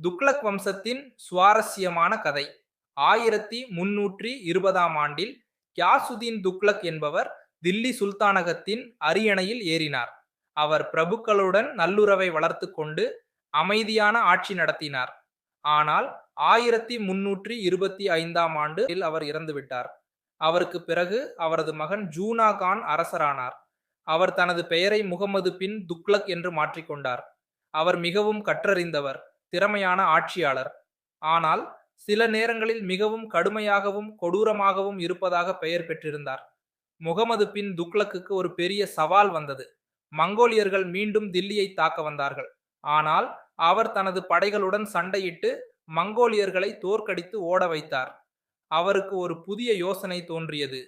துக்ளக் வம்சத்தின் சுவாரஸ்யமான கதை. 1320ஆம் ஆண்டில் கியாசுதீன் துக்ளக் என்பவர் தில்லி சுல்தானகத்தின் அரியணையில் ஏறினார். அவர் பிரபுக்களுடன் நல்லுறவை வளர்த்துக் கொண்டு அமைதியான ஆட்சி நடத்தினார். ஆனால் 1325ஆம் ஆண்டில் அவர் இறந்துவிட்டார். அவருக்கு பிறகு அவரது மகன் ஜூனா கான் அரசரானார். அவர் தனது பெயரை முகமது பின் துக்ளக் என்று மாற்றிக்கொண்டார். அவர் மிகவும் கற்றறிந்தவர், திறமையான ஆட்சியாளர். ஆனால் சில நேரங்களில் மிகவும் கடுமையாகவும் கொடூரமாகவும் இருப்பதாக பெயர் பெற்றிருந்தார். முகமது பின் துக்ளக்குக்கு ஒரு பெரிய சவால் வந்தது. மங்கோலியர்கள் மீண்டும் தில்லியை தாக்க வந்தார்கள். ஆனால் அவர் தனது படைகளுடன் சண்டையிட்டு மங்கோலியர்களை தோற்கடித்து ஓட வைத்தார். அவருக்கு ஒரு புதிய யோசனை தோன்றியது.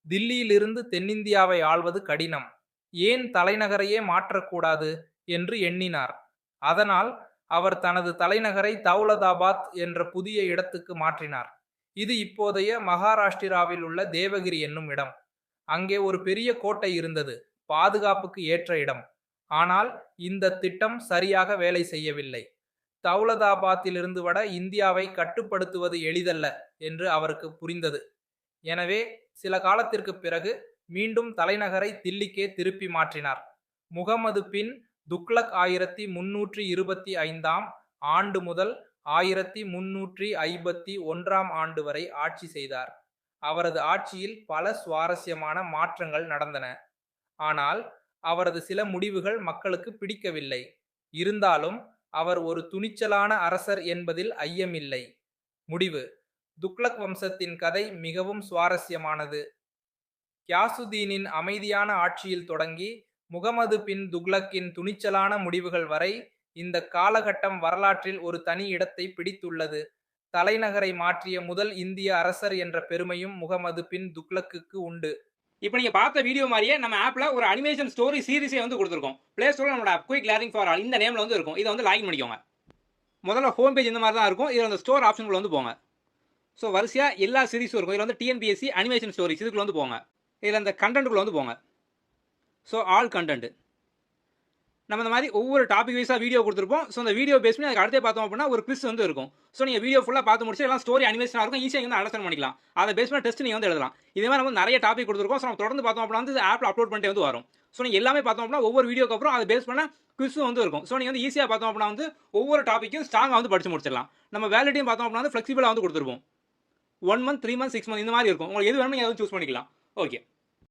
தில்லியிலிருந்து தென்னிந்தியாவை ஆள்வது கடினம், ஏன் தலைநகரையே மாற்றக்கூடாது என்று எண்ணினார். அதனால் அவர் தனது தலைநகரை தௌலதாபாத் என்ற புதிய இடத்துக்கு மாற்றினார். இது இப்போதைய மகாராஷ்டிராவில் உள்ள தேவகிரி என்னும் இடம். அங்கே ஒரு பெரிய கோட்டை இருந்தது, பாதுகாப்புக்கு ஏற்ற இடம். ஆனால் இந்த திட்டம் சரியாக வேலை செய்யவில்லை. தௌலதாபாத்திலிருந்து வட இந்தியாவை கட்டுப்படுத்துவது எளிதல்ல என்று அவருக்கு புரிந்தது. எனவே சில காலத்திற்கு பிறகு மீண்டும் தலைநகரை தில்லிக்கே திருப்பி மாற்றினார். முகமது பின் துக்ளக் 1325ஆம் ஆண்டு முதல் 1351ஆம் ஆண்டு வரை ஆட்சி செய்தார். அவரது ஆட்சியில் பல சுவாரஸ்யமான மாற்றங்கள் நடந்தன. ஆனால் அவரது சில முடிவுகள் மக்களுக்கு பிடிக்கவில்லை. இருந்தாலும் அவர் ஒரு துணிச்சலான அரசர் என்பதில் ஐயமில்லை. முடிவு: துக்ளக் வம்சத்தின் கதை மிகவும் சுவாரஸ்யமானது. கியாசுதீனின் அமைதியான ஆட்சியில் தொடங்கி முகமது பின் துக்ளக்கின் துணிச்சலான முடிவுகள் வரை இந்த காலகட்டம் வரலாற்றில் ஒரு தனி இடத்தை பிடித்துள்ளது. தலைநகரை மாற்றிய முதல் இந்திய அரசர் என்ற பெருமையும் முகமது பின் துக்ளக்குக்கு உண்டு. இப்போ நீங்க பார்த்த வீடியோ மாதிரியே நம்ம ஆப்ல ஒரு அனிமேஷன் ஸ்டோரி சீரிஸே வந்து கொடுத்துருக்கோம். பிளே ஸ்டோர்ல நம்மளோட குயிக் லேர்னிங் ஃபார் ஆல் இந்த நேம்ல வந்து இருக்கும். இதை வந்து லாகின் பண்ணிக்கோங்க. முதல்ல ஹோம் பேஜ் இந்த மாதிரி தான் இருக்கும். இதில் அந்த ஸ்டோர் ஆப்ஷனுக்குள்ள வந்து போங்க. ஸோ வரிசையாக எல்லா சீரிஸும் இருக்கும். இதில் வந்து டிஎன்பிஎஸ்சி அனிமேஷன் ஸ்டோரிஸ் இதுக்குள்ள வந்து போங்க. இதில் அந்த கண்டென்ட்டுக்குள்ள வந்து போங்க. ஸோ ஆல் கண்டென்ட் நம்ம இந்த மாதிரி ஒவ்வொரு டாபிக் வைஸாக வீடியோ கொடுத்துருப்போம். ஸோ அந்த வீடியோ பேஸ் பண்ணி அதுக்கு அடுத்தே பார்த்தோம் அப்படின்னா ஒரு குவிஸ் வந்து இருக்கும். ஸோ நீங்கள் வீடியோ ஃபுல்லாக பார்த்து முடிச்சு எல்லாம் ஸ்டோரி அனிமேஷனாக இருக்கும், ஈஸியாக வந்து அண்டர்ஸ்டாண்ட் பண்ணிக்கலாம். அதை பேஸ் பண்ணி டெஸ்ட் நீங்கள் வந்து எழுதலாம். இதே மாதிரி நம்ம நிறைய டாபிக் கொடுத்துருக்கோம். ஸோ நம்ம தொடர்ந்து பார்த்தோம் அப்படின்னா வந்து ஆப்பில் அப்லோட் பண்ணிட்டு வந்து வரும். ஸோ நீங்கள் எல்லாமே பார்த்தோம் அப்படின்னா ஒவ்வொரு வீடியோக்கு அப்புறம் அதை பேஸ் பண்ண குவிஸும் வந்து இருக்கும். ஸோ நீங்கள் வந்து ஈஸியாக பார்த்தோம் அப்படின்னா வந்து ஒவ்வொரு டாப்பிக்கும் ஸ்ட்ராங்காக வந்து படிச்சு முடிச்சிடலாம். நம்ம வேலிடியும் பார்த்தோம் அப்படின்னா வந்து ஃப்ளெக்சிபிளாக வந்து கொடுத்துருப்போம். 1 மந்த், 3 மந்த், 6 மந்த் இந்த மாதிரி இருக்கும். உங்களுக்கு எது வேணுமோ எதுவும் சூஸ் பண்ணிக்கலாம். ஓகே.